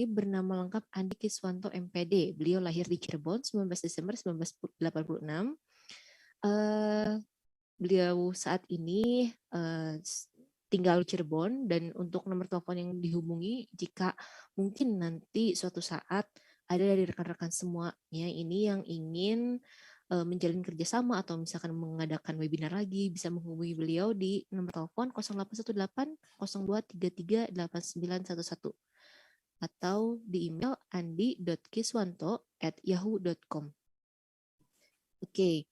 ini bernama lengkap Andi Kiswanto MPD. Beliau lahir di Cirebon 19 Desember 1986. Beliau saat ini tinggal di Cirebon, dan untuk nomor telepon yang dihubungi jika mungkin nanti suatu saat ada dari rekan-rekan semuanya ini yang ingin menjalin kerjasama atau misalkan mengadakan webinar lagi, bisa menghubungi beliau di nomor telepon 0818 0233 8911 atau di email andi.kiswanto@yahoo.com. Oke,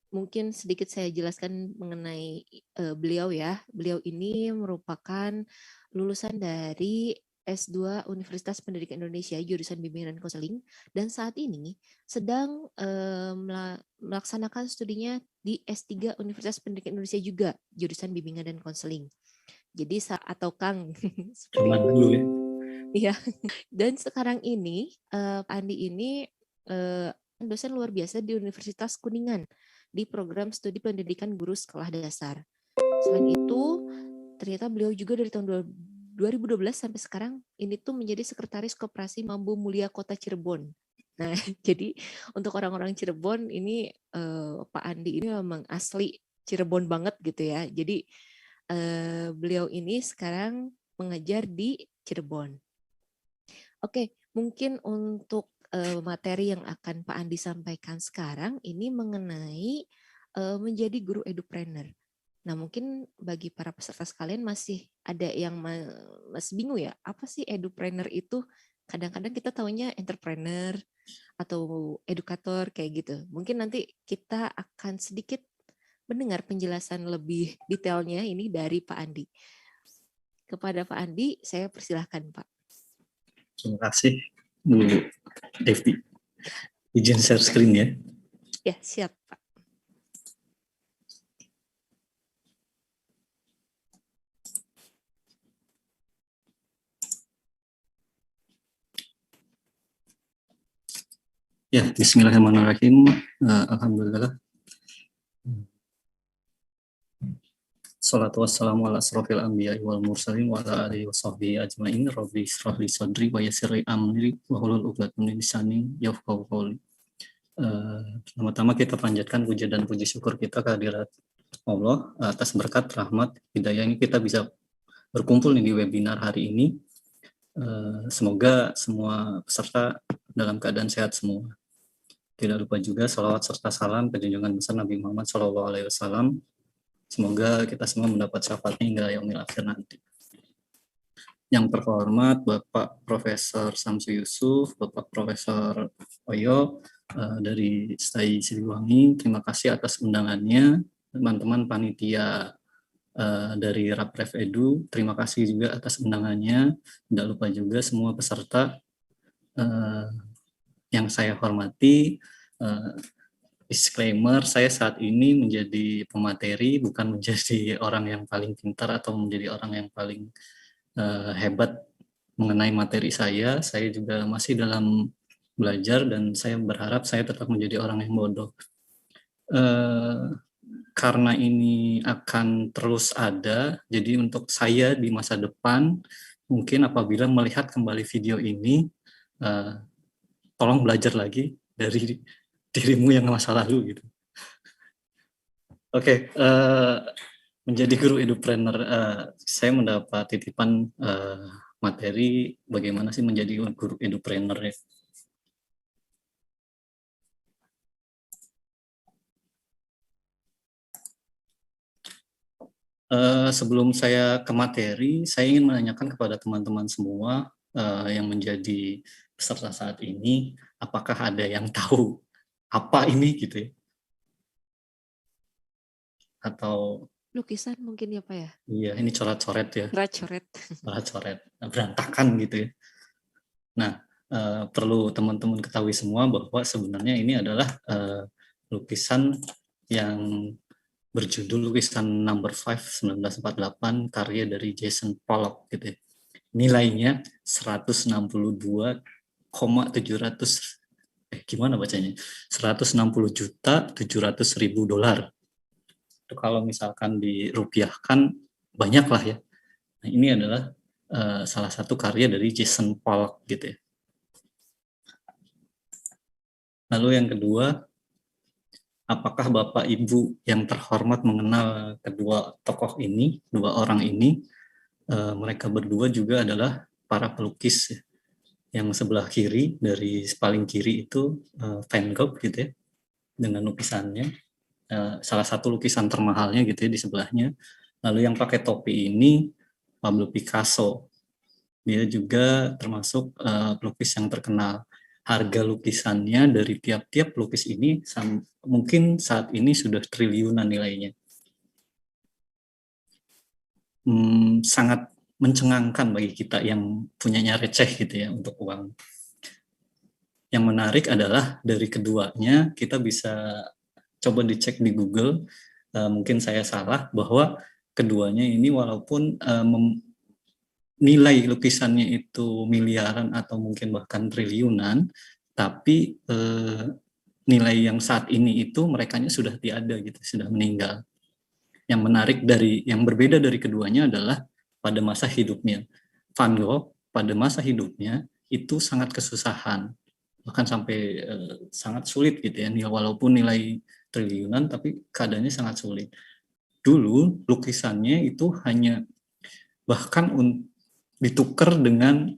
mungkin sedikit saya jelaskan mengenai beliau ya. Beliau ini merupakan lulusan dari S2 Universitas Pendidikan Indonesia jurusan Bimbingan dan Konseling, dan saat ini sedang melaksanakan studinya di S3 Universitas Pendidikan Indonesia juga jurusan Bimbingan dan Konseling. Jadi atau Kang. Selamat dulu ya. Iya. Dan sekarang ini Pak Andi ini dosen luar biasa di Universitas Kuningan di program studi pendidikan guru sekolah dasar. Selain itu, ternyata beliau juga dari tahun 2012 sampai sekarang ini tuh menjadi sekretaris koperasi Mambu Mulia Kota Cirebon. Nah, jadi untuk orang-orang Cirebon ini Pak Andi ini memang asli Cirebon banget gitu ya. Jadi beliau ini sekarang mengajar di Cirebon. Oke, mungkin untuk materi yang akan Pak Andi sampaikan sekarang ini mengenai menjadi guru edupreneur. Nah, mungkin bagi para peserta sekalian masih ada yang masih bingung ya, apa sih edupreneur itu? Kadang-kadang kita taunya entrepreneur atau edukator kayak gitu. Mungkin nanti kita akan sedikit mendengar penjelasan lebih detailnya ini dari Pak Andi. Kepada Pak Andi, saya persilahkan Pak. Terima kasih Bu Devi. Izin share screen ya. Ya, siap Pak. Ya, bismillahirrahmanirrahim. Alhamdulillah. Salatu wassalamu ala asrofil anbiya wal mursalin wa ala alihi wa sahbihi ajma'in. Rabbi israh li sadri wa yassir li amri wa hlul 'uqdatam min lisani yafqahu qawli. Pertama-tama kita panjatkan puja dan puji syukur kita kehadirat Allah atas berkat rahmat hidayah ini kita bisa berkumpul nih di webinar hari ini. Semoga semua peserta dalam keadaan sehat semua. Tidak lupa juga salawat serta salam ke junjungan besar Nabi Muhammad SAW. Semoga kita semua mendapat syafaatnya hingga yaumil akhir nanti. Yang terhormat Bapak Profesor Samsu Yusuf, Bapak Profesor Oyo dari STAI Siliwangi, terima kasih atas undangannya. Teman-teman panitia dari Rapref Edu, terima kasih juga atas undangannya. Tidak lupa juga semua peserta yang saya hormati. Disclaimer, saya saat ini menjadi pemateri, bukan menjadi orang yang paling pintar atau menjadi orang yang paling hebat mengenai materi saya. Saya juga masih dalam belajar dan saya berharap saya tetap menjadi orang yang bodoh. Karena ini akan terus ada, jadi untuk saya di masa depan, mungkin apabila melihat kembali video ini, tolong belajar lagi dari dirimu yang masa lalu gitu. Oke, menjadi guru edupreneur, saya mendapat titipan materi bagaimana sih menjadi guru edupreneur ya. Sebelum saya ke materi, saya ingin menanyakan kepada teman-teman semua yang menjadi peserta saat ini, apakah ada yang tahu apa ini gitu ya? Atau Lukisan mungkin ya Pak ya? iya, ini coret-coret ya. Coret-coret. Coret-coret, berantakan gitu ya. Nah, perlu teman-teman ketahui semua bahwa sebenarnya ini adalah lukisan yang berjudul lukisan Number 5 1948 karya dari Jason Pollock gitu ya. Nilainya 162,700 gimana bacanya? 160.700.000 dolar. Itu kalau misalkan dirupiahkan banyak lah ya. Nah, ini adalah salah satu karya dari Jason Pollock gitu ya. Lalu yang kedua, apakah Bapak Ibu yang terhormat mengenal kedua tokoh ini, dua orang ini? Mereka berdua juga adalah para pelukis ya. Yang sebelah kiri, dari paling kiri itu Van Gogh gitu ya, dengan lukisannya. Salah satu lukisan termahalnya gitu ya di sebelahnya. Lalu yang pakai topi ini Pablo Picasso. Dia juga termasuk pelukis yang terkenal. Harga lukisannya dari tiap-tiap pelukis ini mungkin saat ini sudah triliunan nilainya. Sangat mencengangkan bagi kita yang punyanya receh gitu ya untuk uang. Yang menarik adalah dari keduanya kita bisa coba dicek di Google, mungkin saya salah, bahwa keduanya ini walaupun nilai lukisannya itu miliaran atau mungkin bahkan triliunan, tapi nilai yang saat ini itu merekanya sudah tiada gitu, sudah meninggal. Yang menarik yang berbeda dari keduanya adalah pada masa hidupnya. Van Gogh pada masa hidupnya itu sangat kesusahan, bahkan sampai sangat sulit gitu ya, walaupun nilai triliunan tapi keadaannya sangat sulit. Dulu lukisannya itu hanya bahkan ditukar dengan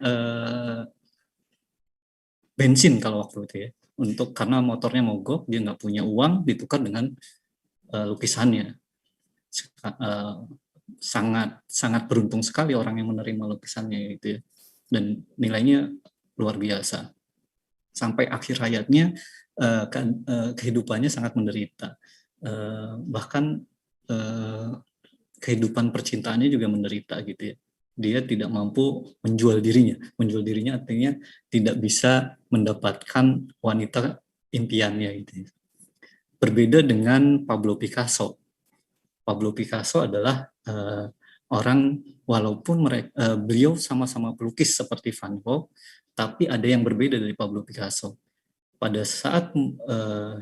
bensin kalau waktu itu ya, karena motornya mogok, dia nggak punya uang, ditukar dengan lukisannya. Sangat beruntung sekali orang yang menerima lukisannya itu ya, dan nilainya luar biasa. Sampai akhir hayatnya kehidupannya sangat menderita, bahkan kehidupan percintaannya juga menderita gitu ya. Dia tidak mampu menjual dirinya. Menjual dirinya artinya tidak bisa mendapatkan wanita impiannya gitu ya. Berbeda dengan Pablo Picasso. Pablo Picasso adalah orang, walaupun beliau sama-sama pelukis seperti Van Gogh, tapi ada yang berbeda dari Pablo Picasso. Pada saat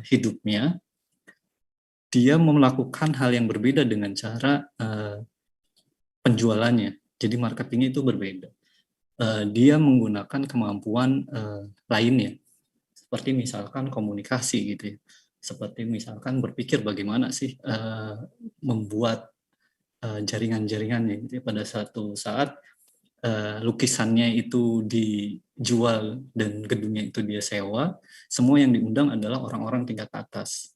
hidupnya, dia melakukan hal yang berbeda dengan cara penjualannya. Jadi marketingnya itu berbeda. Dia menggunakan kemampuan lainnya, seperti misalkan komunikasi gitu ya. Seperti misalkan berpikir bagaimana sih membuat jaringan-jaringannya gitu ya. Pada satu saat lukisannya itu dijual dan gedungnya itu dia sewa, semua yang diundang adalah orang-orang tingkat atas.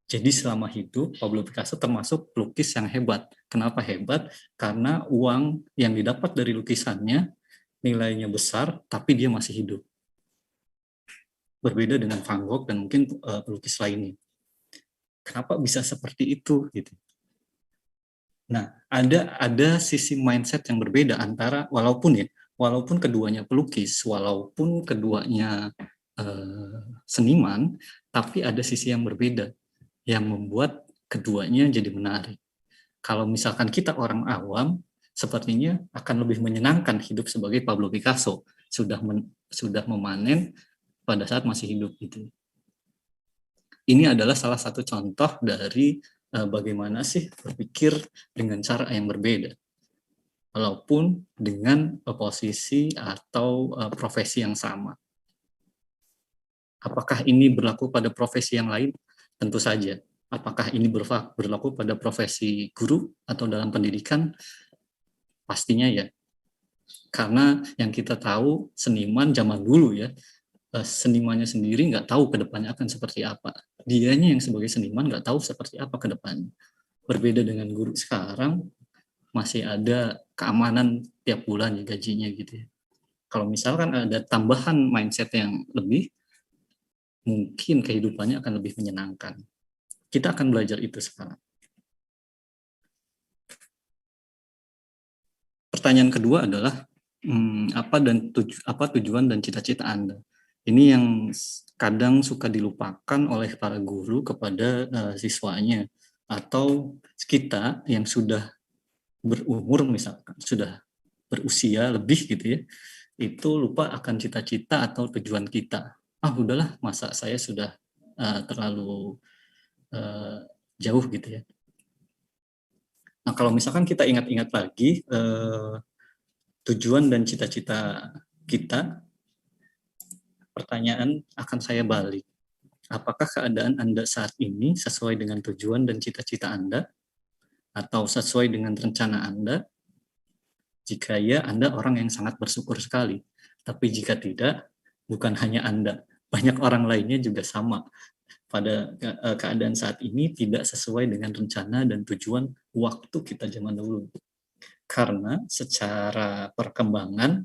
Jadi selama hidup, Pablo Picasso termasuk pelukis yang hebat. Kenapa hebat? Karena uang yang didapat dari lukisannya nilainya besar, tapi dia masih hidup. Berbeda dengan Van Gogh dan mungkin pelukis lainnya. Kenapa bisa seperti itu? Gitu. Nah, ada sisi mindset yang berbeda antara walaupun keduanya pelukis, walaupun keduanya seniman, tapi ada sisi yang berbeda yang membuat keduanya jadi menarik. Kalau misalkan kita orang awam, sepertinya akan lebih menyenangkan hidup sebagai Pablo Picasso, sudah memanen pada saat masih hidup gitu. Ini adalah salah satu contoh dari bagaimana sih berpikir dengan cara yang berbeda, walaupun dengan posisi atau profesi yang sama. Apakah ini berlaku pada profesi yang lain? Tentu saja. Apakah ini berlaku pada profesi guru atau dalam pendidikan? Pastinya ya. Karena yang kita tahu seniman zaman dulu ya, senimannya sendiri nggak tahu ke depannya akan seperti apa. Dianya yang sebagai seniman nggak tahu seperti apa ke depannya. Berbeda dengan guru sekarang, masih ada keamanan tiap bulan ya gajinya gitu ya. Kalau misalkan ada tambahan mindset yang lebih, mungkin kehidupannya akan lebih menyenangkan. Kita akan belajar itu sekarang. Pertanyaan kedua adalah apa tujuan dan cita-cita Anda? Ini yang kadang suka dilupakan oleh para guru kepada siswanya, atau kita yang sudah berumur misalkan, sudah berusia lebih gitu ya, itu lupa akan cita-cita atau tujuan kita. Udahlah, masa saya sudah terlalu jauh gitu ya. Nah, kalau misalkan kita ingat-ingat lagi tujuan dan cita-cita kita, pertanyaan akan saya balik. Apakah keadaan Anda saat ini sesuai dengan tujuan dan cita-cita Anda? Atau sesuai dengan rencana Anda? Jika ya, Anda orang yang sangat bersyukur sekali. Tapi jika tidak, bukan hanya Anda, banyak orang lainnya juga sama. Pada keadaan saat ini tidak sesuai dengan rencana dan tujuan waktu kita zaman dulu. Karena secara perkembangan,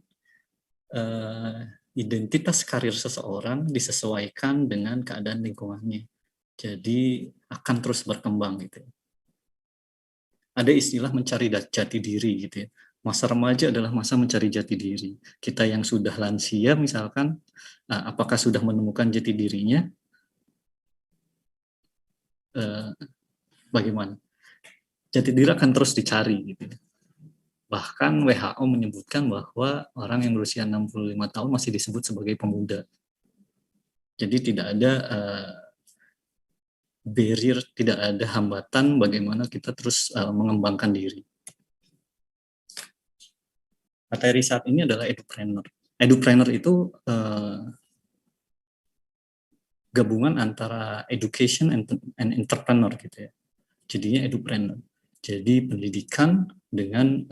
identitas karir seseorang disesuaikan dengan keadaan lingkungannya. Jadi akan terus berkembang gitu. Ada istilah mencari jati diri gitu ya. Masa remaja adalah masa mencari jati diri. Kita yang sudah lansia misalkan, apakah sudah menemukan jati dirinya? Bagaimana? Jati diri akan terus dicari gitu. Bahkan WHO menyebutkan bahwa orang yang berusia 65 tahun masih disebut sebagai pemuda. Jadi tidak ada barrier, tidak ada hambatan bagaimana kita terus mengembangkan diri. Materi saat ini adalah edupreneur. Edupreneur itu gabungan antara education and entrepreneur gitu ya. Jadinya edupreneur. Jadi pendidikan dengan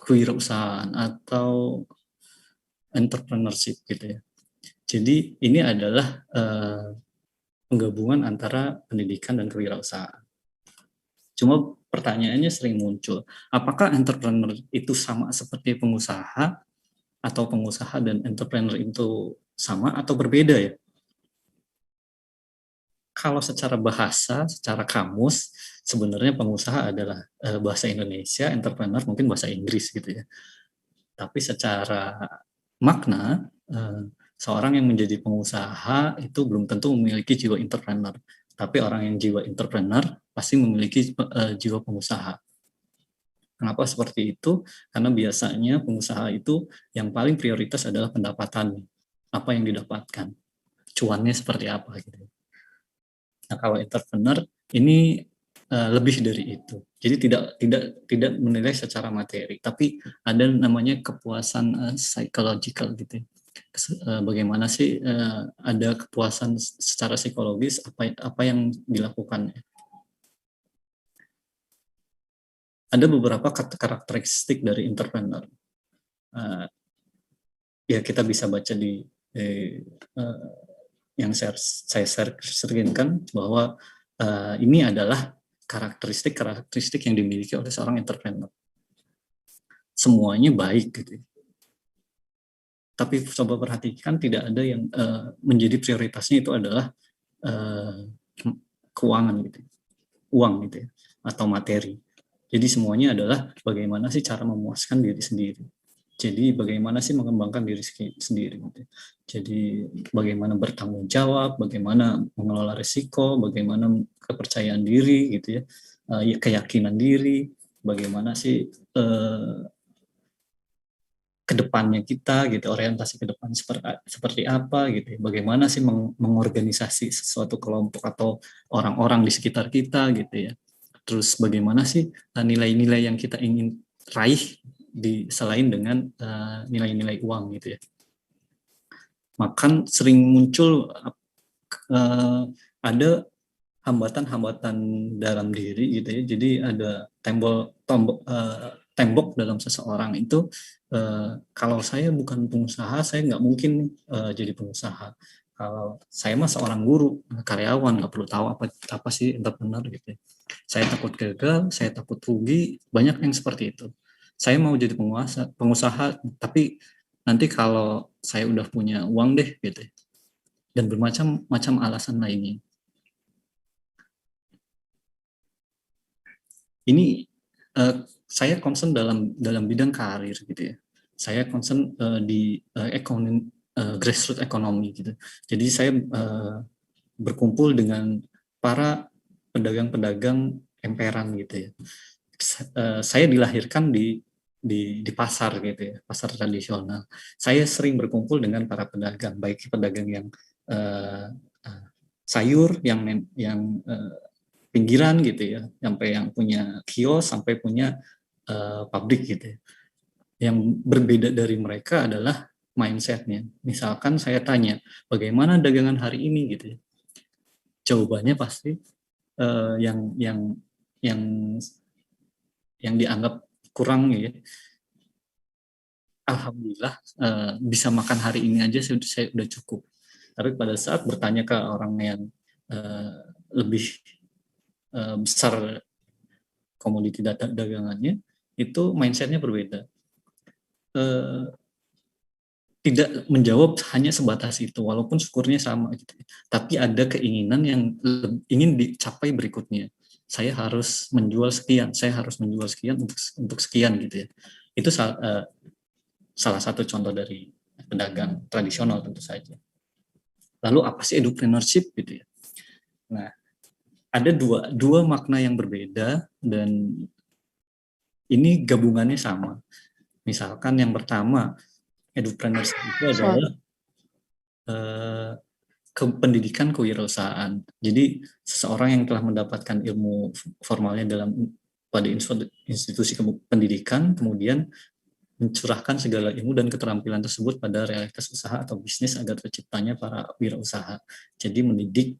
kewirausahaan atau entrepreneurship gitu ya. Jadi ini adalah penggabungan antara pendidikan dan kewirausahaan. Cuma pertanyaannya sering muncul, apakah entrepreneur itu sama seperti pengusaha, atau pengusaha dan entrepreneur itu sama atau berbeda ya? Kalau secara bahasa, secara kamus, sebenarnya pengusaha adalah bahasa Indonesia, entrepreneur mungkin bahasa Inggris gitu ya. Tapi secara makna, seorang yang menjadi pengusaha itu belum tentu memiliki jiwa entrepreneur. Tapi orang yang jiwa entrepreneur pasti memiliki jiwa pengusaha. Kenapa seperti itu? Karena biasanya pengusaha itu yang paling prioritas adalah pendapatan. Apa yang didapatkan, cuannya seperti apa gitu. Nah, kalau entrepreneur ini lebih dari itu. Jadi tidak menilai secara materi, tapi ada namanya kepuasan psychological gitu. Bagaimana sih ada kepuasan secara psikologis apa yang dilakukannya. Ada beberapa karakteristik dari entrepreneur. Ya kita bisa baca di yang saya seringkan bahwa ini adalah karakteristik yang dimiliki oleh seorang entrepreneur. Semuanya baik gitu. Tapi coba perhatikan tidak ada yang menjadi prioritasnya itu adalah keuangan gitu. Uang gitu ya, atau materi. Jadi semuanya adalah bagaimana sih cara memuaskan diri sendiri. Jadi bagaimana sih mengembangkan diri sendiri gitu. Jadi bagaimana bertanggung jawab, bagaimana mengelola risiko, bagaimana kepercayaan diri gitu ya, keyakinan diri, bagaimana sih kedepannya kita gitu, orientasi ke depan seperti apa gitu, bagaimana sih mengorganisasi sesuatu kelompok atau orang-orang di sekitar kita gitu ya. Terus bagaimana sih nilai-nilai yang kita ingin raih selain dengan nilai-nilai uang gitu ya. Makan sering muncul ada hambatan-hambatan dalam diri gitu ya. Jadi ada tembok dalam seseorang itu, kalau saya bukan pengusaha, saya nggak mungkin jadi pengusaha. Kalau saya mah seorang guru, karyawan, nggak perlu tahu apa sih entrepreneur gitu ya. Saya takut gagal, saya takut rugi, banyak yang seperti itu. Saya mau jadi pengusaha, tapi nanti kalau saya udah punya uang deh gitu ya. Dan bermacam-macam alasan lainnya. Ini saya concern dalam bidang karir gitu ya. Saya concern di ekonomi, grassroots ekonomi gitu. Jadi saya berkumpul dengan para pedagang-pedagang emperan gitu ya. Saya dilahirkan di pasar gitu ya, pasar tradisional. Saya sering berkumpul dengan para pedagang, baik pedagang yang sayur, yang pinggiran gitu ya, sampai yang punya kios, sampai punya pabrik gitu ya. Yang berbeda dari mereka adalah mindset-nya. Misalkan saya tanya, bagaimana dagangan hari ini gitu ya. Jawabannya pasti yang yang dianggap kurang ya. Alhamdulillah bisa makan hari ini aja saya udah cukup. Tapi pada saat bertanya ke orang yang lebih besar komoditi dagangannya, itu mindsetnya berbeda. Tidak menjawab hanya sebatas itu, walaupun syukurnya sama gitu. Tapi ada keinginan yang ingin dicapai berikutnya. Saya harus menjual sekian, saya harus menjual sekian untuk sekian gitu ya. Itu salah satu contoh dari pedagang tradisional tentu saja. Lalu apa sih edupreneurship gitu ya? Nah, ada dua makna yang berbeda dan ini gabungannya sama. Misalkan yang pertama, edupreneurship itu adalah pendidikan kewirausahaan. Jadi seseorang yang telah mendapatkan ilmu formalnya pada institusi pendidikan, kemudian mencurahkan segala ilmu dan keterampilan tersebut pada realitas usaha atau bisnis agar terciptanya para wirausaha. Jadi mendidik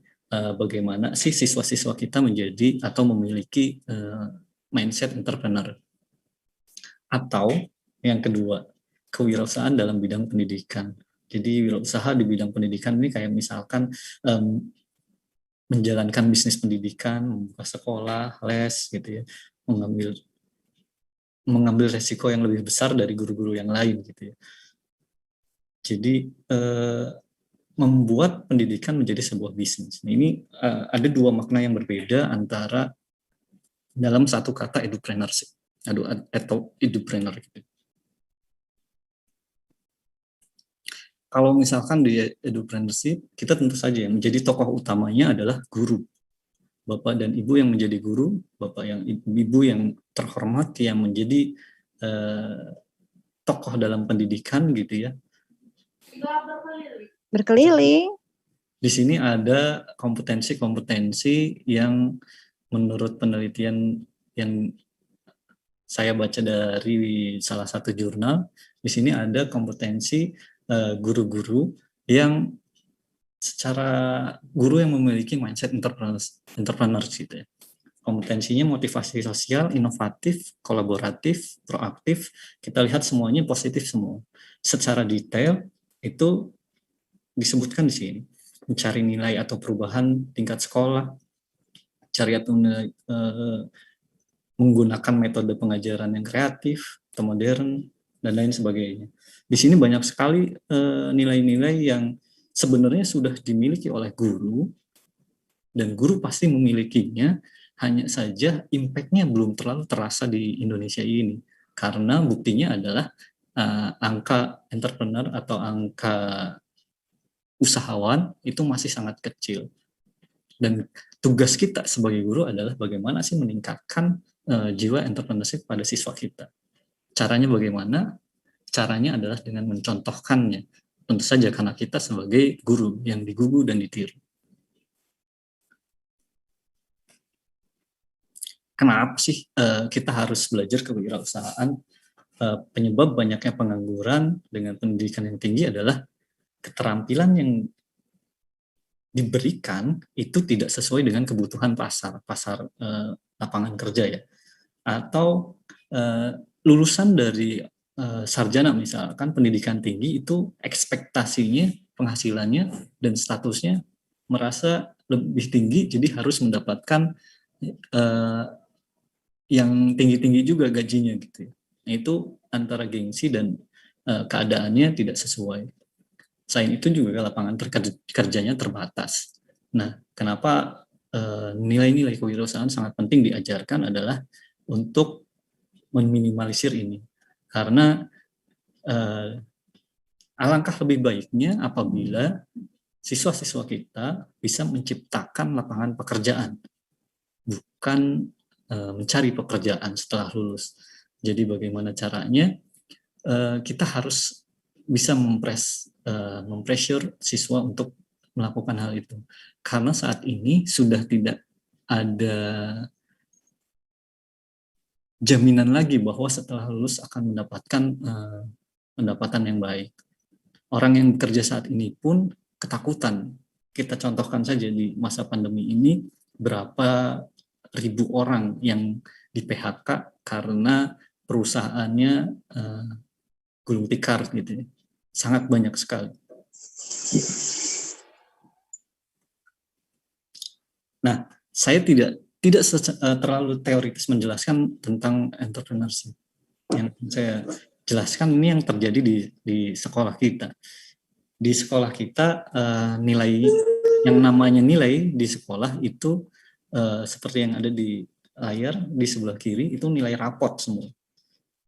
bagaimana sih siswa-siswa kita menjadi atau memiliki mindset entrepreneur. Atau yang kedua, kewirausahaan dalam bidang pendidikan. Jadi wirausaha di bidang pendidikan ini kayak misalkan menjalankan bisnis pendidikan, membuka sekolah, les gitu ya, mengambil resiko yang lebih besar dari guru-guru yang lain gitu ya. Jadi membuat pendidikan menjadi sebuah bisnis. Nah, ini ada dua makna yang berbeda antara dalam satu kata edupreneurship atau edupreneur gitu. Kalau misalkan di edupreneurship, kita tentu saja menjadi tokoh utamanya adalah guru. Bapak dan Ibu yang menjadi guru, Bapak yang Ibu yang terhormat yang menjadi tokoh dalam pendidikan gitu ya. Berkeliling. Di sini ada kompetensi-kompetensi yang menurut penelitian yang saya baca dari salah satu jurnal, di sini ada kompetensi guru-guru yang secara guru yang memiliki mindset entrepreneur gitu ya. Kompetensinya motivasi sosial, inovatif, kolaboratif, proaktif. Kita lihat semuanya positif semua. Secara detail itu disebutkan di sini. Mencari nilai atau perubahan tingkat sekolah, cari atau menggunakan metode pengajaran yang kreatif atau modern dan lain sebagainya. Di sini banyak sekali nilai-nilai yang sebenarnya sudah dimiliki oleh guru dan guru pasti memilikinya, hanya saja impact-nya belum terlalu terasa di Indonesia ini karena buktinya adalah angka entrepreneur atau angka usahawan itu masih sangat kecil. Dan tugas kita sebagai guru adalah bagaimana sih meningkatkan jiwa entrepreneurship pada siswa kita. Caranya bagaimana? Caranya adalah dengan mencontohkannya. Tentu saja karena kita sebagai guru yang digugu dan ditiru. Kenapa sih kita harus belajar kewirausahaan? Penyebab banyaknya pengangguran dengan pendidikan yang tinggi adalah keterampilan yang diberikan itu tidak sesuai dengan kebutuhan pasar lapangan kerja ya, atau lulusan dari sarjana misalkan pendidikan tinggi itu ekspektasinya penghasilannya dan statusnya merasa lebih tinggi, jadi harus mendapatkan yang tinggi-tinggi juga gajinya gitu ya. Nah, itu antara gengsi dan keadaannya tidak sesuai. Selain itu juga lapangan kerjanya terbatas. Nah, kenapa nilai-nilai kewirausahaan sangat penting diajarkan adalah untuk meminimalisir ini. Karena alangkah lebih baiknya apabila siswa-siswa kita bisa menciptakan lapangan pekerjaan, bukan mencari pekerjaan setelah lulus. Jadi bagaimana caranya kita harus bisa mempressure siswa untuk melakukan hal itu. Karena saat ini sudah tidak ada jaminan lagi bahwa setelah lulus akan mendapatkan pendapatan yang baik. Orang yang bekerja saat ini pun ketakutan. Kita contohkan saja di masa pandemi ini, berapa ribu orang yang di PHK karena perusahaannya gulung tikar gitu ya. Sangat banyak sekali. Nah, saya tidak terlalu teoritis menjelaskan tentang entrepreneurship. Yang saya jelaskan ini yang terjadi di sekolah kita. Di sekolah kita nilai yang namanya nilai di sekolah itu seperti yang ada di layar di sebelah kiri itu nilai rapot semua.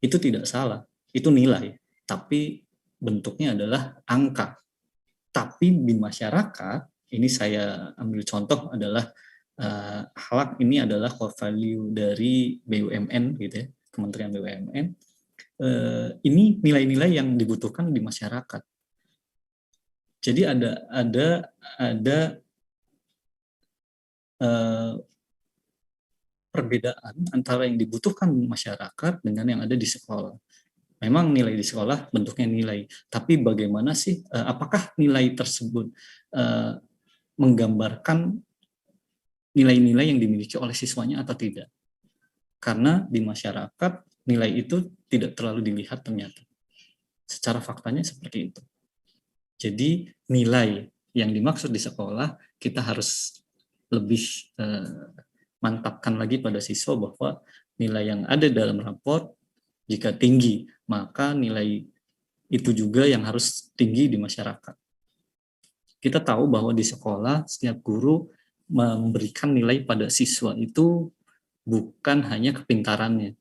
Itu tidak salah, itu nilai, tapi bentuknya adalah angka. Tapi di masyarakat, ini saya ambil contoh adalah HALAK ini adalah core value dari BUMN gitu ya, Kementerian BUMN. Ini nilai-nilai yang dibutuhkan di masyarakat. Jadi ada perbedaan antara yang dibutuhkan masyarakat dengan yang ada di sekolah. Memang nilai di sekolah bentuknya nilai, tapi bagaimana sih, apakah nilai tersebut menggambarkan nilai-nilai yang dimiliki oleh siswanya atau tidak? Karena di masyarakat nilai itu tidak terlalu dilihat ternyata. Secara faktanya seperti itu. Jadi nilai yang dimaksud di sekolah kita harus lebih mantapkan lagi pada siswa bahwa nilai yang ada dalam raport jika tinggi, maka nilai itu juga yang harus tinggi di masyarakat. Kita tahu bahwa di sekolah setiap guru memberikan nilai pada siswa itu bukan hanya kepintarannya,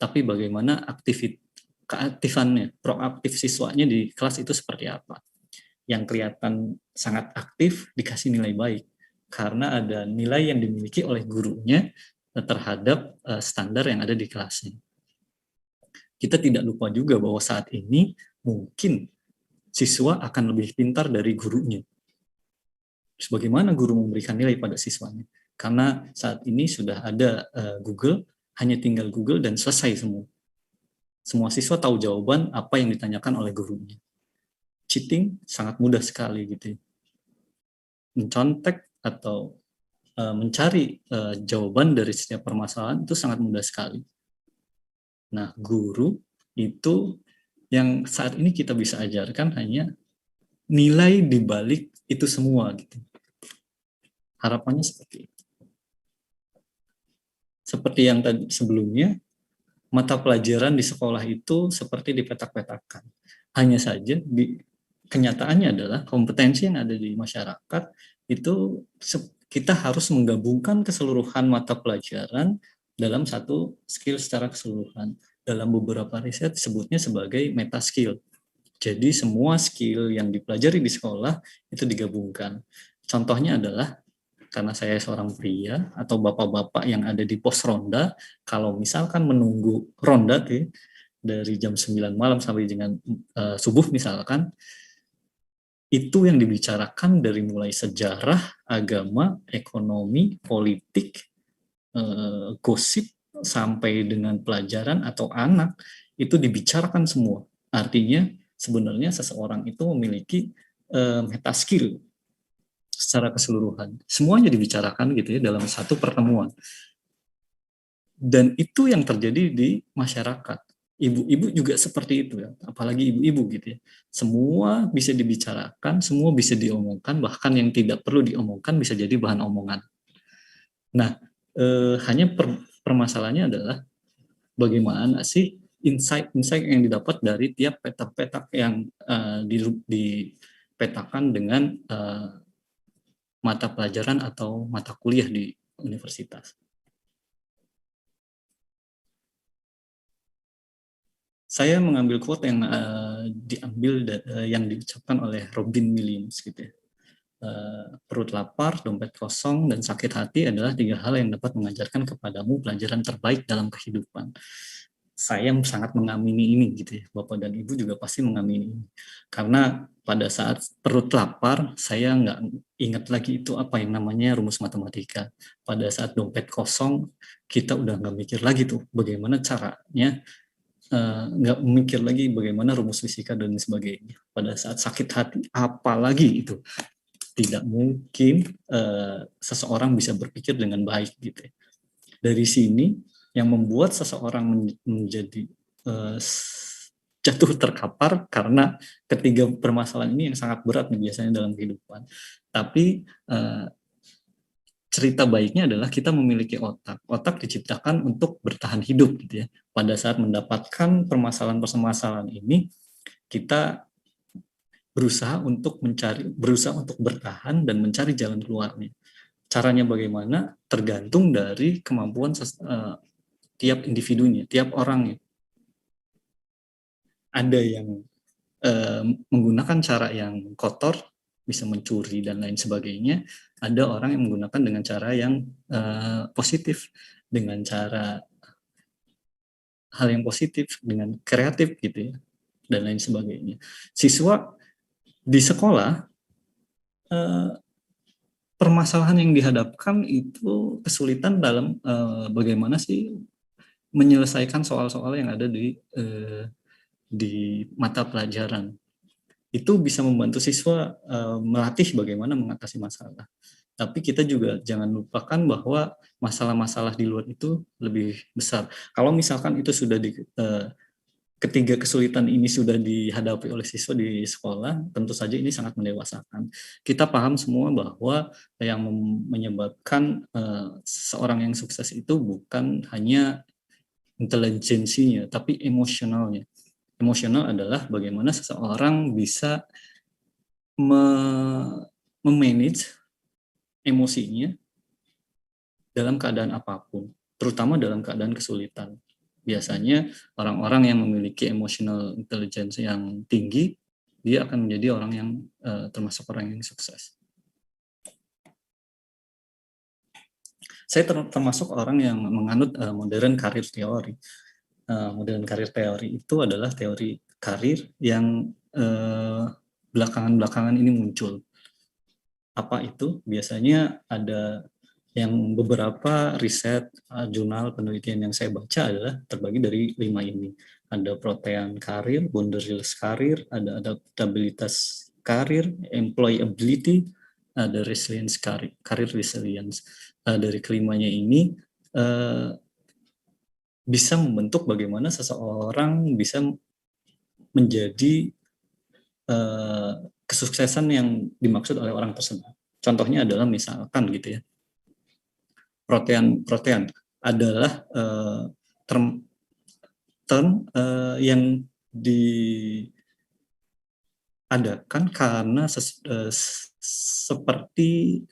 tapi bagaimana keaktifannya, proaktif siswanya di kelas itu seperti apa. Yang kelihatan sangat aktif dikasih nilai baik, karena ada nilai yang dimiliki oleh gurunya terhadap standar yang ada di kelasnya. Kita tidak lupa juga bahwa saat ini mungkin siswa akan lebih pintar dari gurunya. Terus bagaimana guru memberikan nilai pada siswanya? Karena saat ini sudah ada Google, hanya tinggal Google dan selesai semua. Semua siswa tahu jawaban apa yang ditanyakan oleh gurunya. Cheating sangat mudah sekali gitu. Mencontek atau mencari jawaban dari setiap permasalahan itu sangat mudah sekali. Nah, guru itu yang saat ini kita bisa ajarkan hanya nilai di balik itu semua gitu. Harapannya seperti itu. Seperti yang tadi sebelumnya, mata pelajaran di sekolah itu seperti dipetak-petakan. Hanya saja kenyataannya adalah kompetensi yang ada di masyarakat itu kita harus menggabungkan keseluruhan mata pelajaran dalam satu skill secara keseluruhan. Dalam beberapa riset disebutnya sebagai meta skill. Jadi semua skill yang dipelajari di sekolah itu digabungkan. Contohnya adalah karena saya seorang pria atau bapak-bapak yang ada di pos ronda, kalau misalkan menunggu ronda dari jam 9 malam sampai dengan subuh misalkan, itu yang dibicarakan dari mulai sejarah, agama, ekonomi, politik, gosip, sampai dengan pelajaran atau anak, itu dibicarakan semua. Artinya sebenarnya seseorang itu memiliki meta skill secara keseluruhan. Semuanya dibicarakan gitu ya dalam satu pertemuan. Dan itu yang terjadi di masyarakat. Ibu-ibu juga seperti itu ya, apalagi ibu-ibu gitu ya. Semua bisa dibicarakan, semua bisa diomongkan, bahkan yang tidak perlu diomongkan bisa jadi bahan omongan. Nah, hanya permasalahannya adalah bagaimana sih insight yang didapat dari tiap petak-petak yang dipetakan dengan mata pelajaran atau mata kuliah di universitas. Saya mengambil quote yang yang diucapkan oleh Robin Williams gitu ya. Perut lapar, dompet kosong, dan sakit hati adalah 3 hal yang dapat mengajarkan kepadamu pelajaran terbaik dalam kehidupan. Saya sangat mengamini ini gitu ya. Bapak dan Ibu juga pasti mengamini ini. Karena pada saat perut lapar, saya nggak ingat lagi itu apa yang namanya rumus matematika. Pada saat dompet kosong, kita udah nggak mikir lagi tuh bagaimana caranya, nggak mikir lagi bagaimana rumus fisika dan sebagainya. Pada saat sakit hati, apalagi itu tidak mungkin seseorang bisa berpikir dengan baik gitu. Dari sini yang membuat seseorang menjadi jatuh terkapar karena ketiga permasalahan ini yang sangat berat nih biasanya dalam kehidupan. Tapi cerita baiknya adalah kita memiliki otak. Otak diciptakan untuk bertahan hidup gitu ya. Pada saat mendapatkan permasalahan-permasalahan ini, kita berusaha untuk bertahan dan mencari jalan keluarnya. Caranya bagaimana tergantung dari kemampuan tiap individunya, tiap orangnya. Ada yang menggunakan cara yang kotor, bisa mencuri dan lain sebagainya. Ada orang yang menggunakan dengan cara yang positif, dengan cara hal yang positif, dengan kreatif gitu ya, dan lain sebagainya. Siswa di sekolah, permasalahan yang dihadapkan itu kesulitan dalam bagaimana sih menyelesaikan soal-soal yang ada di mata pelajaran. Itu bisa membantu siswa melatih bagaimana mengatasi masalah. Tapi kita juga jangan lupakan bahwa masalah-masalah di luar itu lebih besar. Kalau misalkan itu sudah ketiga kesulitan ini sudah dihadapi oleh siswa di sekolah, tentu saja ini sangat mendewasakan. Kita paham semua bahwa yang menyebabkan seorang yang sukses itu bukan hanya intelijensinya, tapi emosionalnya. Emosional adalah bagaimana seseorang bisa memanage emosinya dalam keadaan apapun, terutama dalam keadaan kesulitan. Biasanya orang-orang yang memiliki emotional intelligence yang tinggi, dia akan menjadi orang yang termasuk orang yang sukses. Saya termasuk orang yang menganut modern career theory. Modern career theory itu adalah teori karir yang belakangan-belakangan ini muncul. Apa itu? Biasanya ada yang beberapa riset, jurnal penelitian yang saya baca adalah terbagi dari 5 ini. Ada protean karir, boundaryless karir, ada adaptabilitas karir, employability, ada resilience karir, karir resilience. Dari kelimanya ini bisa membentuk bagaimana seseorang bisa menjadi kesuksesan yang dimaksud oleh orang tersebut. Contohnya adalah misalkan gitu ya, protean adalah term yang diadakan karena seperti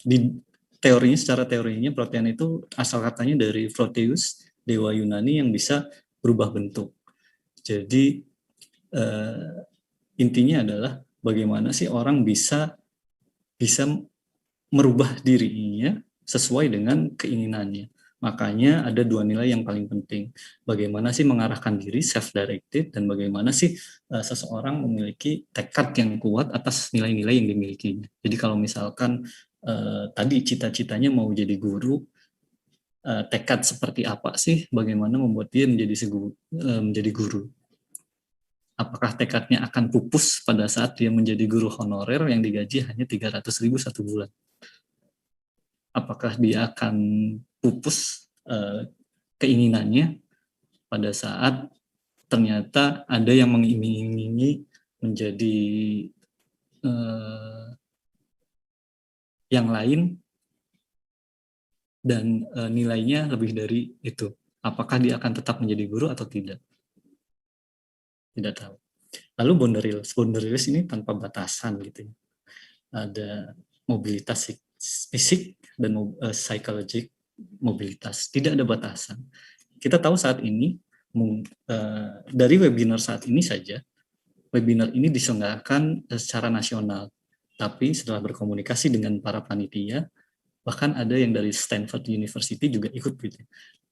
di teorinya, secara teorinya protean itu asal katanya dari Proteus, dewa Yunani yang bisa berubah bentuk. Jadi intinya adalah bagaimana sih orang bisa merubah dirinya sesuai dengan keinginannya. Makanya ada 2 nilai yang paling penting. Bagaimana sih mengarahkan diri, self-directed, dan bagaimana sih seseorang memiliki tekad yang kuat atas nilai-nilai yang dimilikinya. Jadi kalau misalkan tadi cita-citanya mau jadi guru, tekad seperti apa sih, bagaimana membuat dia menjadi guru. Apakah tekadnya akan pupus pada saat dia menjadi guru honorer yang digaji hanya 300.000 satu bulan? Apakah dia akan pupus keinginannya pada saat ternyata ada yang mengiming-imingi menjadi yang lain dan nilainya lebih dari itu? Apakah dia akan tetap menjadi guru atau tidak? Tidak tahu. Lalu boundaryless ini tanpa batasan gitu ya. Ada mobilitas fisik dan psychological mobilitas, tidak ada batasan. Kita tahu saat ini dari webinar saat ini saja, webinar ini diselenggarakan secara nasional, tapi setelah berkomunikasi dengan para panitia, bahkan ada yang dari Stanford University juga ikut gitu,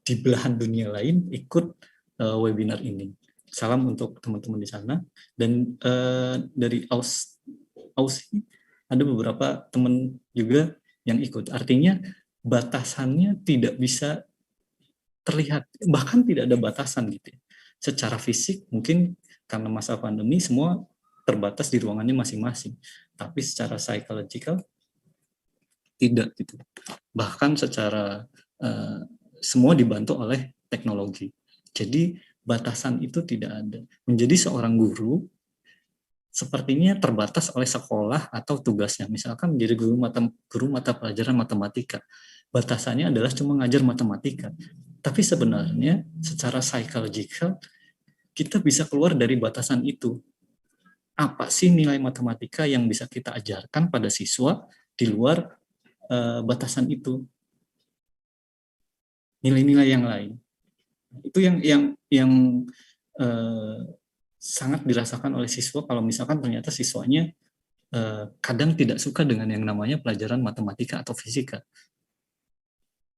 di belahan dunia lain ikut webinar ini. Salam untuk teman-teman di sana. Dan dari Aussie ada beberapa teman juga yang ikut. Artinya batasannya tidak bisa terlihat, bahkan tidak ada batasan gitu ya. Secara fisik mungkin karena masa pandemi semua terbatas di ruangannya masing-masing. Tapi secara psychological tidak gitu. Bahkan secara semua dibantu oleh teknologi. Jadi batasan itu tidak ada. Menjadi seorang guru sepertinya terbatas oleh sekolah atau tugasnya. Misalkan menjadi guru mata pelajaran matematika. Batasannya adalah cuma ngajar matematika. Tapi sebenarnya secara psychological kita bisa keluar dari batasan itu. Apa sih nilai matematika yang bisa kita ajarkan pada siswa di luar batasan itu? Nilai-nilai yang lain. Itu yang sangat dirasakan oleh siswa kalau misalkan ternyata siswanya kadang tidak suka dengan yang namanya pelajaran matematika atau fisika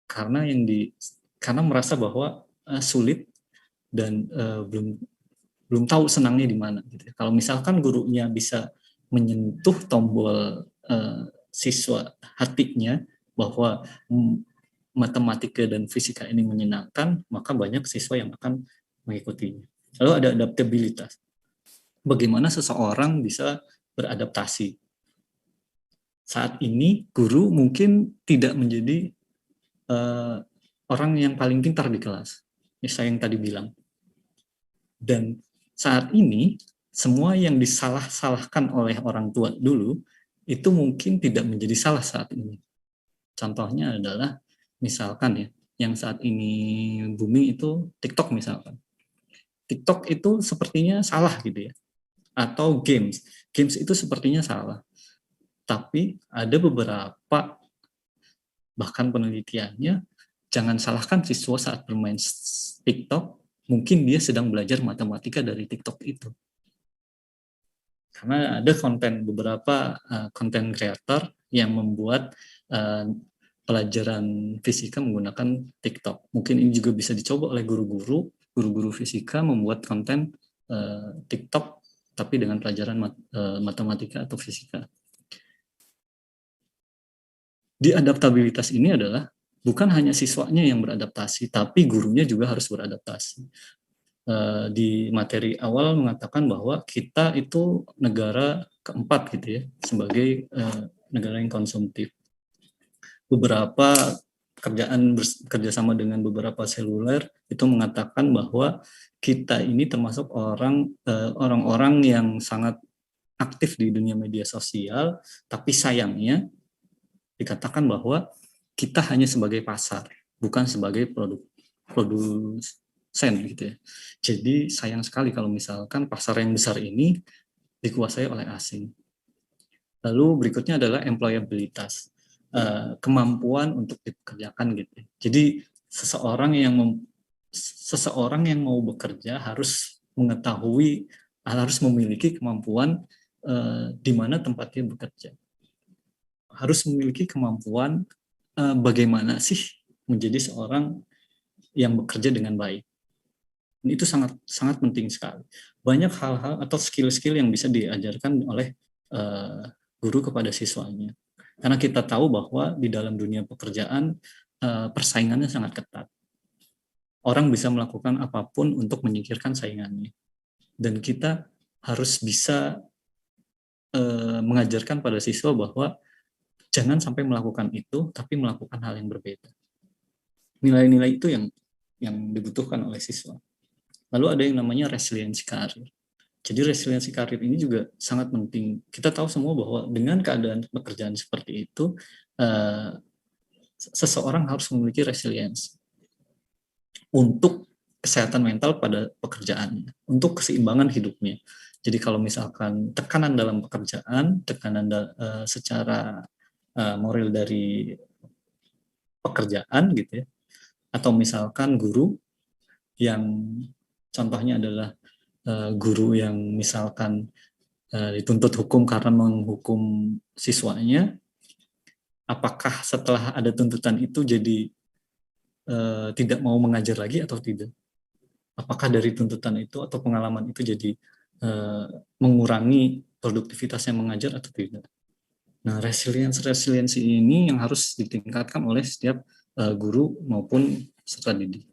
karena merasa bahwa sulit dan belum tahu senangnya di mana gitu. Kalau misalkan gurunya bisa menyentuh tombol siswa hatinya bahwa matematika dan fisika ini menyenangkan, maka banyak siswa yang akan mengikutinya. Lalu ada adaptabilitas. Bagaimana seseorang bisa beradaptasi. Saat ini guru mungkin tidak menjadi orang yang paling pintar di kelas. Saya yang tadi bilang. Dan saat ini semua yang disalah-salahkan oleh orang tua dulu itu mungkin tidak menjadi salah saat ini. Contohnya adalah misalkan ya, yang saat ini booming itu TikTok misalkan. TikTok itu sepertinya salah gitu ya. Atau games. Games itu sepertinya salah. Tapi ada beberapa bahkan penelitiannya, jangan salahkan siswa saat bermain TikTok, mungkin dia sedang belajar matematika dari TikTok itu. Karena ada beberapa konten creator yang membuat pelajaran fisika menggunakan TikTok. Mungkin ini juga bisa dicoba oleh guru-guru fisika membuat konten TikTok tapi dengan pelajaran matematika atau fisika. Di adaptabilitas ini adalah bukan hanya siswanya yang beradaptasi, tapi gurunya juga harus beradaptasi. Di materi awal mengatakan bahwa kita itu negara keempat gitu ya, sebagai negara yang konsumtif. Beberapa kerjasama dengan beberapa seluler itu mengatakan bahwa kita ini termasuk orang-orang yang sangat aktif di dunia media sosial, tapi sayangnya dikatakan bahwa kita hanya sebagai pasar, bukan sebagai produsen gitu ya. Jadi sayang sekali kalau misalkan pasar yang besar ini dikuasai oleh asing. Lalu berikutnya adalah employabilitas, kemampuan untuk dipekerjakan gitu. Jadi seseorang yang mau bekerja harus mengetahui, harus memiliki kemampuan di mana tempatnya bekerja. Harus memiliki kemampuan bagaimana sih menjadi seorang yang bekerja dengan baik. Dan itu sangat sangat penting sekali. Banyak hal-hal atau skill-skill yang bisa diajarkan oleh guru kepada siswanya. Karena kita tahu bahwa di dalam dunia pekerjaan persaingannya sangat ketat. Orang bisa melakukan apapun untuk menyingkirkan saingannya. Dan kita harus bisa mengajarkan pada siswa bahwa jangan sampai melakukan itu, tapi melakukan hal yang berbeda. Nilai-nilai itu yang dibutuhkan oleh siswa. Lalu ada yang namanya resiliensi karir. Jadi resiliensi karir ini juga sangat penting. Kita tahu semua bahwa dengan keadaan pekerjaan seperti itu, seseorang harus memiliki resiliensi untuk kesehatan mental pada pekerjaannya, untuk keseimbangan hidupnya. Jadi kalau misalkan tekanan dalam pekerjaan, tekanan secara moral dari pekerjaan gitu ya, atau misalkan guru yang contohnya adalah guru yang misalkan dituntut hukum karena menghukum siswanya, apakah setelah ada tuntutan itu jadi tidak mau mengajar lagi atau tidak? Apakah dari tuntutan itu atau pengalaman itu jadi mengurangi produktivitas yang mengajar atau tidak? Nah, resiliensi ini yang harus ditingkatkan oleh setiap guru maupun peserta didik.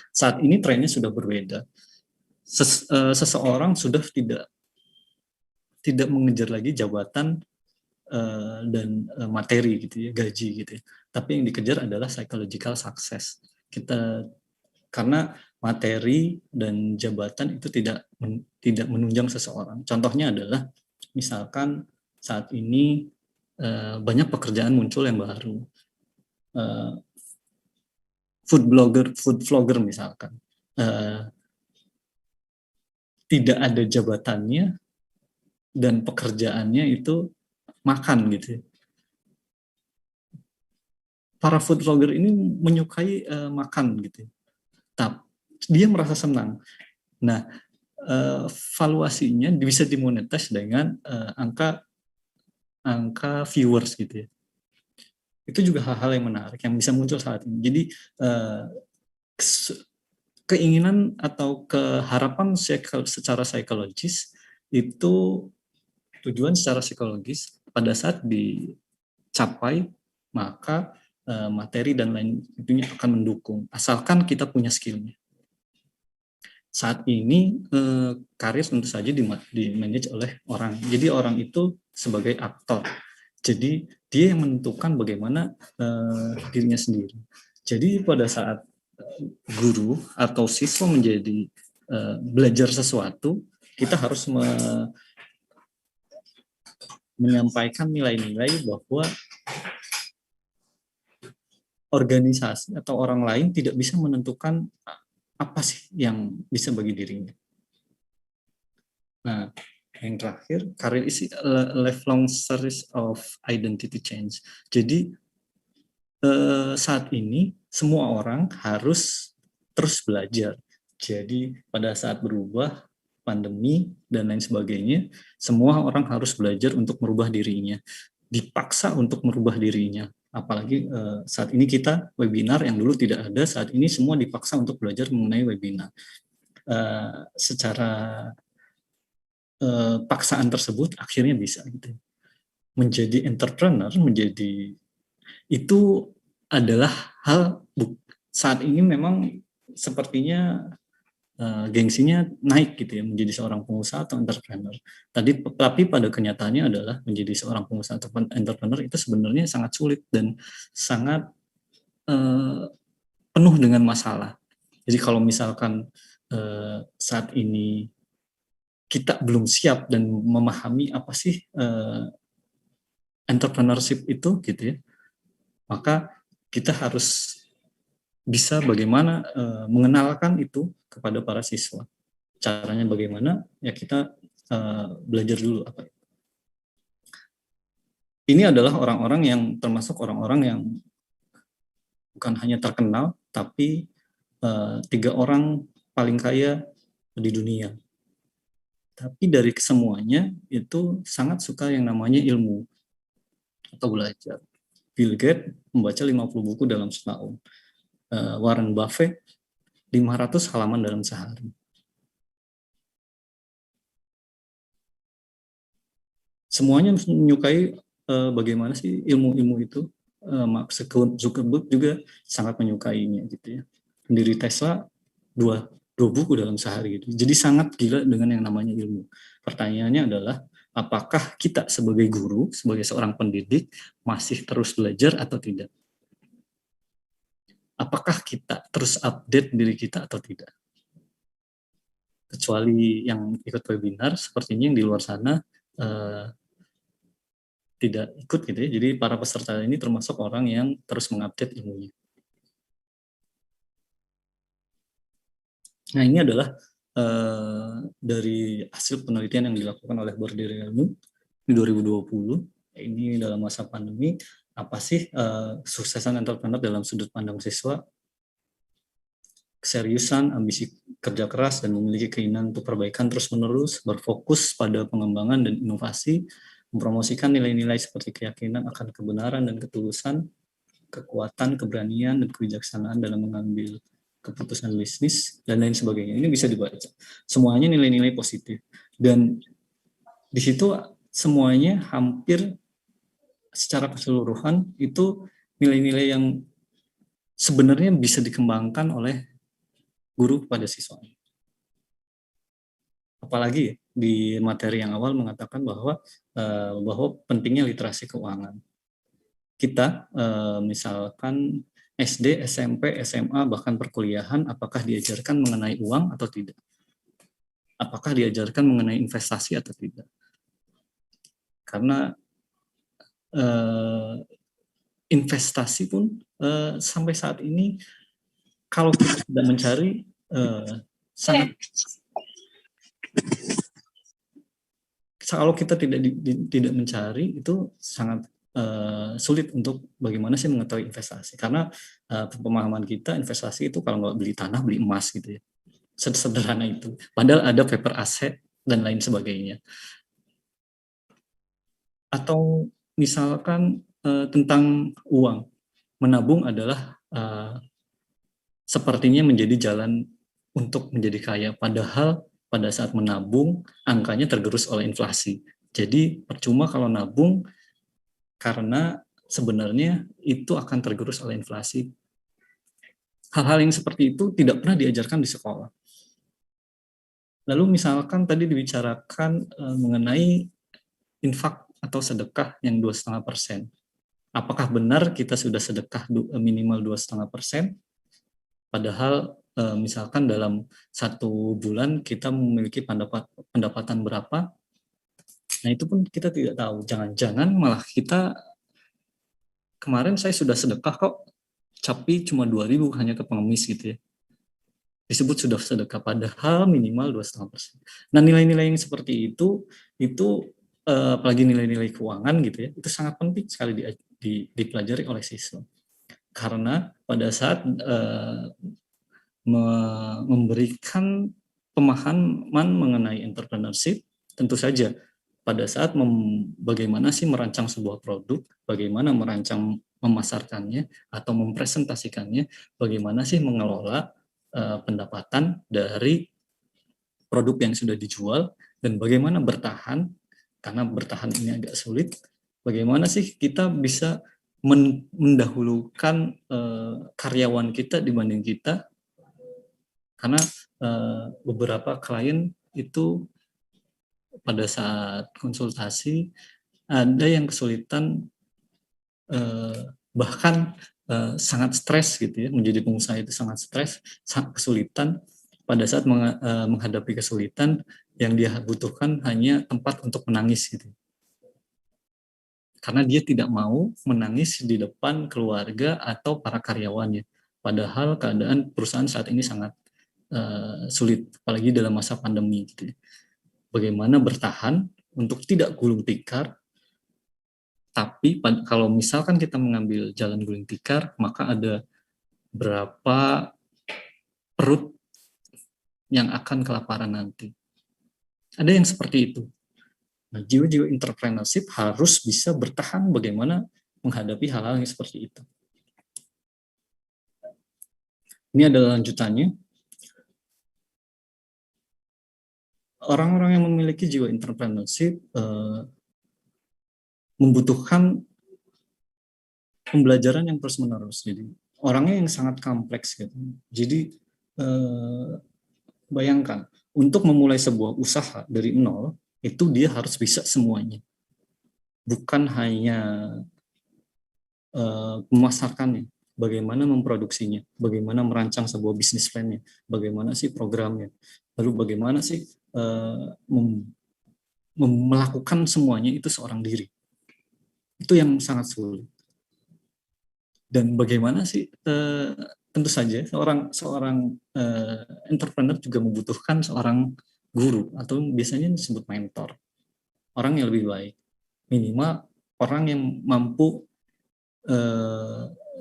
Saat ini trennya sudah berbeda. Seseorang sudah tidak mengejar lagi jabatan dan materi gitu ya, gaji gitu ya. Tapi yang dikejar adalah psychological success. Karena materi dan jabatan itu tidak menunjang seseorang. Contohnya adalah misalkan saat ini banyak pekerjaan muncul yang baru, food vlogger misalkan, tidak ada jabatannya dan pekerjaannya itu makan gitu. Para food vlogger ini menyukai makan gitu, tapi dia merasa senang. Nah, valuasinya bisa dimonetize dengan angka viewers gitu ya. Itu juga hal-hal yang menarik yang bisa muncul saat ini. Jadi keinginan atau keharapan secara psikologis itu tujuan secara psikologis pada saat dicapai maka materi dan lain itunya akan mendukung asalkan kita punya skillnya. Saat ini karir tentu saja di manage oleh orang. Jadi orang itu sebagai aktor. Jadi dia yang menentukan bagaimana dirinya sendiri. Jadi pada saat guru atau siswa menjadi belajar sesuatu, kita harus menyampaikan nilai-nilai bahwa organisasi atau orang lain tidak bisa menentukan apa sih yang bisa bagi dirinya. Nah, yang terakhir, karir is a lifelong series of identity change. Jadi saat ini semua orang harus terus belajar. Jadi pada saat berubah pandemi dan lain sebagainya, semua orang harus belajar untuk merubah dirinya, dipaksa untuk merubah dirinya. Apalagi saat ini kita webinar yang dulu tidak ada, saat ini semua dipaksa untuk belajar mengenai webinar. Secara paksaan tersebut akhirnya bisa gitu. Menjadi entrepreneur, itu adalah hal saat ini memang sepertinya gengsinya naik gitu ya, menjadi seorang pengusaha atau entrepreneur. Tapi pada kenyataannya adalah menjadi seorang pengusaha atau entrepreneur itu sebenarnya sangat sulit dan sangat penuh dengan masalah. Jadi kalau misalkan saat ini kita belum siap dan memahami apa sih entrepreneurship itu gitu ya, maka kita harus bisa bagaimana mengenalkan itu kepada para siswa. Caranya bagaimana? Ya kita belajar dulu apa. Ini adalah orang-orang yang termasuk orang-orang yang bukan hanya terkenal, tapi 3 orang paling kaya di dunia. Tapi dari kesemuanya itu sangat suka yang namanya ilmu atau belajar. Bill Gates membaca 50 buku dalam setahun. Warren Buffett 500 halaman dalam sehari. Semuanya menyukai bagaimana sih ilmu-ilmu itu. Mark Zuckerberg juga sangat menyukainya gitu ya. Pendiri Tesla 2 buku dalam sehari gitu. Jadi sangat gila dengan yang namanya ilmu. Pertanyaannya adalah apakah kita sebagai guru, sebagai seorang pendidik masih terus belajar atau tidak? Apakah kita terus update diri kita atau tidak? Kecuali yang ikut webinar, sepertinya yang di luar sana tidak ikut gitu ya. Jadi para peserta ini termasuk orang yang terus mengupdate ilmunya. Nah, ini adalah dari hasil penelitian yang dilakukan oleh Borderi Ilmu di 2020. Ini dalam masa pandemi, apa sih kesuksesan entrepreneur dalam sudut pandang siswa? Keseriusan, ambisi kerja keras, dan memiliki keinginan untuk perbaikan terus-menerus, berfokus pada pengembangan dan inovasi, mempromosikan nilai-nilai seperti keyakinan akan kebenaran dan ketulusan, kekuatan, keberanian, dan kebijaksanaan dalam mengambil keputusan bisnis, dan lain sebagainya. Ini bisa dibaca. Semuanya nilai-nilai positif. Dan di situ semuanya hampir secara keseluruhan itu nilai-nilai yang sebenarnya bisa dikembangkan oleh guru pada siswa. Apalagi di materi yang awal mengatakan bahwa pentingnya literasi keuangan. Kita misalkan SD, SMP, SMA, bahkan perkuliahan, apakah diajarkan mengenai uang atau tidak? Apakah diajarkan mengenai investasi atau tidak? Karena investasi pun sampai saat ini kalau kita tidak mencari sangat, kalau kita tidak mencari itu sangat sulit untuk bagaimana sih mengetahui investasi, karena pemahaman kita investasi itu kalau nggak beli tanah beli emas gitu ya, sederhana itu, padahal ada paper aset dan lain sebagainya. Atau misalkan tentang uang, menabung adalah sepertinya menjadi jalan untuk menjadi kaya, padahal pada saat menabung angkanya tergerus oleh inflasi. Jadi percuma kalau nabung, karena sebenarnya itu akan tergerus oleh inflasi. Hal-hal yang seperti itu tidak pernah diajarkan di sekolah. Lalu misalkan tadi dibicarakan mengenai infak atau sedekah yang 2,5%. Apakah benar kita sudah sedekah minimal 2,5%? Padahal misalkan dalam 1 bulan kita memiliki pendapatan berapa? Nah itu pun kita tidak tahu. Jangan-jangan malah kita, kemarin saya sudah sedekah kok, tapi cuma 2.000 hanya ke pengemis gitu ya. Disebut sudah sedekah, padahal minimal 2,5%. Nah nilai-nilai yang seperti itu apalagi nilai-nilai keuangan gitu ya, itu sangat penting sekali dipelajari oleh siswa. Karena pada saat memberikan pemahaman mengenai entrepreneurship, tentu saja pada saat bagaimana sih merancang sebuah produk, bagaimana merancang memasarkannya atau mempresentasikannya, bagaimana sih mengelola pendapatan dari produk yang sudah dijual, dan bagaimana bertahan, karena bertahan ini agak sulit, bagaimana sih kita bisa mendahulukan karyawan kita dibanding kita, karena beberapa klien itu pada saat konsultasi ada yang kesulitan, bahkan sangat stres gitu ya, menjadi pengusaha itu sangat stres, sangat kesulitan pada saat menghadapi kesulitan, yang dia butuhkan hanya tempat untuk menangis gitu. Karena dia tidak mau menangis di depan keluarga atau para karyawannya. Padahal keadaan perusahaan saat ini sangat sulit, apalagi dalam masa pandemi gitu ya. Bagaimana bertahan untuk tidak gulung tikar, tapi kalau misalkan kita mengambil jalan gulung tikar, maka ada berapa perut yang akan kelaparan nanti. Ada yang seperti itu. Nah, jiwa-jiwa entrepreneurship harus bisa bertahan bagaimana menghadapi hal-hal yang seperti itu. Ini adalah lanjutannya. Orang-orang yang memiliki jiwa entrepreneurship membutuhkan pembelajaran yang terus-menerus. Jadi orangnya yang sangat kompleks gitu. Jadi bayangkan, untuk memulai sebuah usaha dari nol, itu dia harus bisa semuanya. Bukan hanya memasarkannya, bagaimana memproduksinya, bagaimana merancang sebuah bisnis plan-nya, bagaimana sih programnya, lalu bagaimana sih melakukan semuanya itu seorang diri. Itu yang sangat sulit. Dan bagaimana sih, tentu saja seorang entrepreneur juga membutuhkan seorang guru, atau biasanya disebut mentor, orang yang lebih baik, minimal orang yang mampu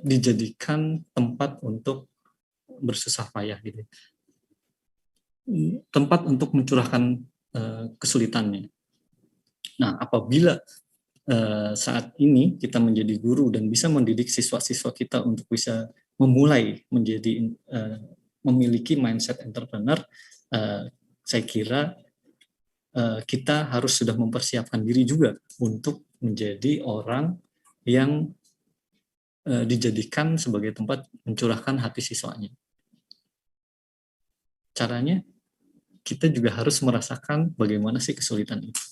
dijadikan tempat untuk bersusah payah gitu, tempat untuk mencurahkan kesulitannya. Nah, apabila saat ini kita menjadi guru dan bisa mendidik siswa-siswa kita untuk bisa memulai menjadi memiliki mindset entrepreneur, saya kira kita harus sudah mempersiapkan diri juga untuk menjadi orang yang dijadikan sebagai tempat mencurahkan hati siswanya. Caranya, kita juga harus merasakan bagaimana sih kesulitan itu.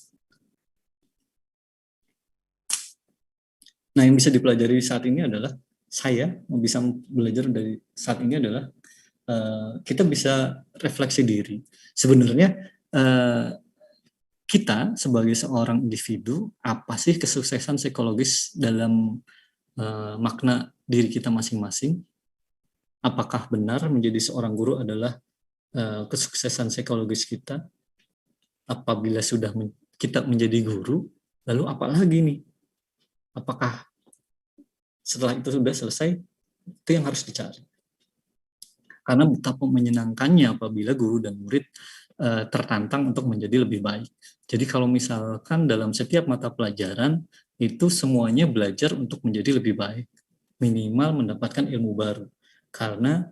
Nah, yang bisa dipelajari saat ini adalah, saya bisa belajar dari saat ini adalah, kita bisa refleksi diri. Sebenarnya, kita sebagai seorang individu, apa sih kesuksesan psikologis dalam makna diri kita masing-masing? Apakah benar menjadi seorang guru adalah kesuksesan psikologis kita? Apabila sudah kita menjadi guru, lalu apa lagi nih? Apakah setelah itu sudah selesai? Itu yang harus dicari. Karena betapa menyenangkannya apabila guru dan murid tertantang untuk menjadi lebih baik. Jadi kalau misalkan dalam setiap mata pelajaran, itu semuanya belajar untuk menjadi lebih baik. Minimal mendapatkan ilmu baru. Karena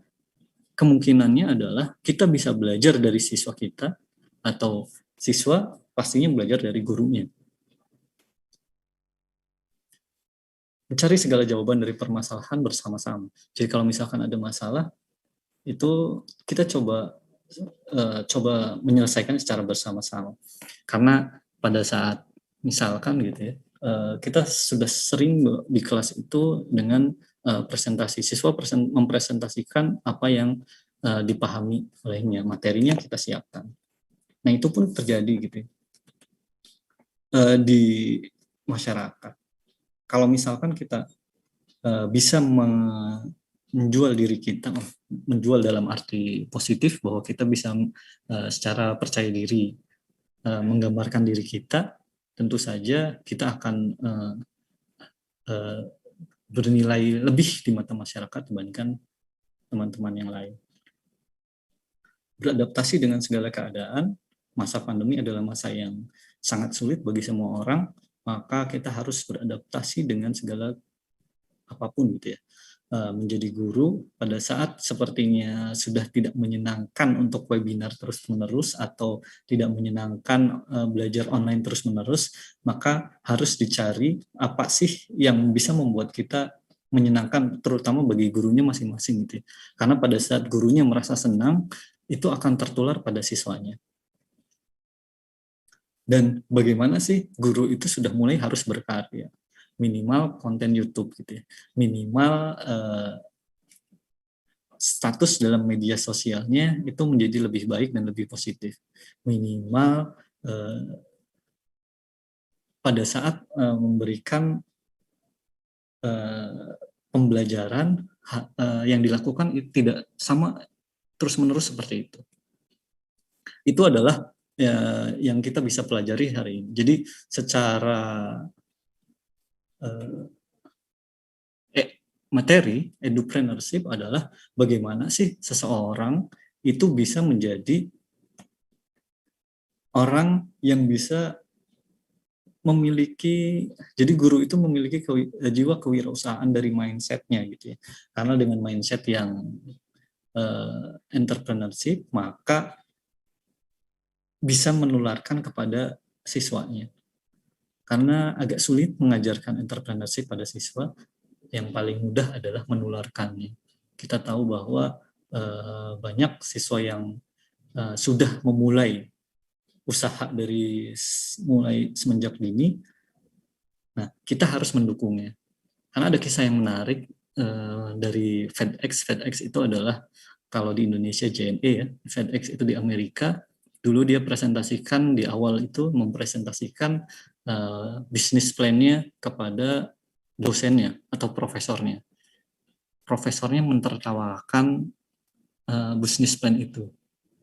kemungkinannya adalah kita bisa belajar dari siswa kita, atau siswa pastinya belajar dari gurunya. Mencari segala jawaban dari permasalahan bersama-sama. Jadi kalau misalkan ada masalah, itu kita coba menyelesaikan secara bersama-sama. Karena pada saat misalkan gitu ya, kita sudah sering di kelas itu dengan presentasi, siswa mempresentasikan apa yang dipahami olehnya, materinya kita siapkan. Nah, itu pun terjadi gitu ya, di masyarakat. Kalau misalkan kita bisa menjual diri kita, menjual dalam arti positif, bahwa kita bisa secara percaya diri menggambarkan diri kita, tentu saja kita akan bernilai lebih di mata masyarakat dibandingkan teman-teman yang lain. Beradaptasi dengan segala keadaan, masa pandemi adalah masa yang sangat sulit bagi semua orang, maka kita harus beradaptasi dengan segala apapun gitu ya. Menjadi guru pada saat sepertinya sudah tidak menyenangkan untuk webinar terus-menerus atau tidak menyenangkan belajar online terus-menerus, maka harus dicari apa sih yang bisa membuat kita menyenangkan, terutama bagi gurunya masing-masing gitu ya. Karena pada saat gurunya merasa senang, itu akan tertular pada siswanya. Dan bagaimana sih guru itu sudah mulai harus berkarya? Minimal konten YouTube gitu ya, minimal status dalam media sosialnya itu menjadi lebih baik dan lebih positif. Minimal pada saat memberikan pembelajaran yang dilakukan tidak sama terus-menerus seperti itu. Itu adalah yang kita bisa pelajari hari ini. Jadi secara materi edupreneurship adalah bagaimana sih seseorang itu bisa menjadi orang yang bisa memiliki, jadi guru itu memiliki jiwa kewirausahaan dari mindset-nya gitu ya. Karena dengan mindset yang entrepreneurship, maka bisa menularkan kepada siswanya. Karena agak sulit mengajarkan entrepreneurship pada siswa, yang paling mudah adalah menularkannya. Kita tahu bahwa banyak siswa yang sudah memulai usaha dari mulai semenjak dini. Nah, kita harus mendukungnya. Karena ada kisah yang menarik dari FedEx. FedEx itu adalah, kalau di Indonesia JNE ya, FedEx itu di Amerika. Dulu dia presentasikan di awal itu, mempresentasikan bisnis plan-nya kepada dosennya atau profesornya. Profesornya mentertawakan bisnis plan itu,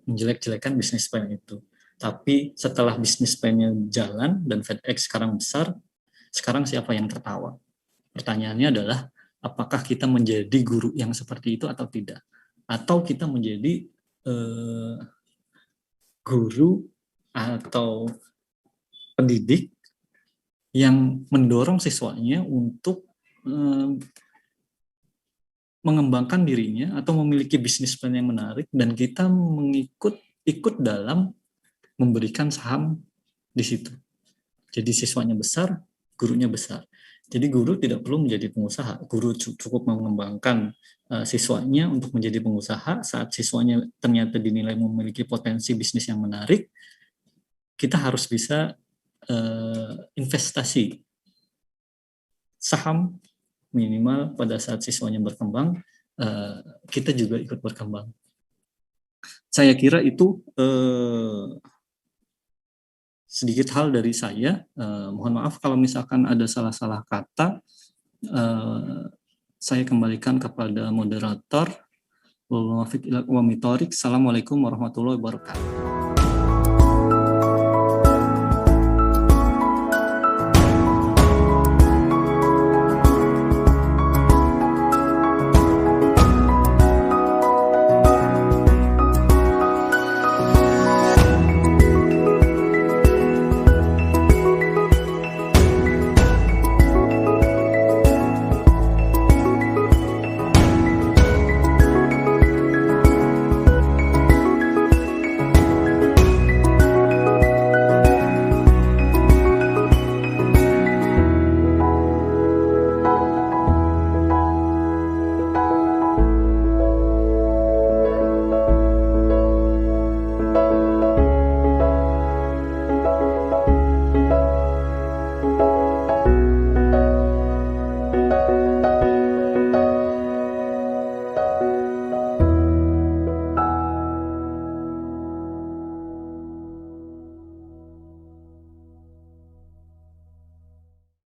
menjelek-jelekan bisnis plan itu. Tapi setelah bisnis plan-nya jalan dan FedEx sekarang besar, sekarang siapa yang tertawa? Pertanyaannya adalah, apakah kita menjadi guru yang seperti itu atau tidak? Atau kita menjadi guru atau pendidik yang mendorong siswanya untuk mengembangkan dirinya atau memiliki bisnis plan yang menarik, dan kita ikut dalam memberikan saham di situ. Jadi siswanya besar, gurunya besar. Jadi guru tidak perlu menjadi pengusaha, guru cukup mengembangkan siswanya untuk menjadi pengusaha. Saat siswanya ternyata dinilai memiliki potensi bisnis yang menarik, kita harus bisa investasi saham minimal pada saat siswanya berkembang, kita juga ikut berkembang. Saya kira itu sedikit hal dari saya. Mohon maaf kalau misalkan ada salah-salah kata. Saya kembalikan kepada moderator. Assalamualaikum warahmatullahi wabarakatuh.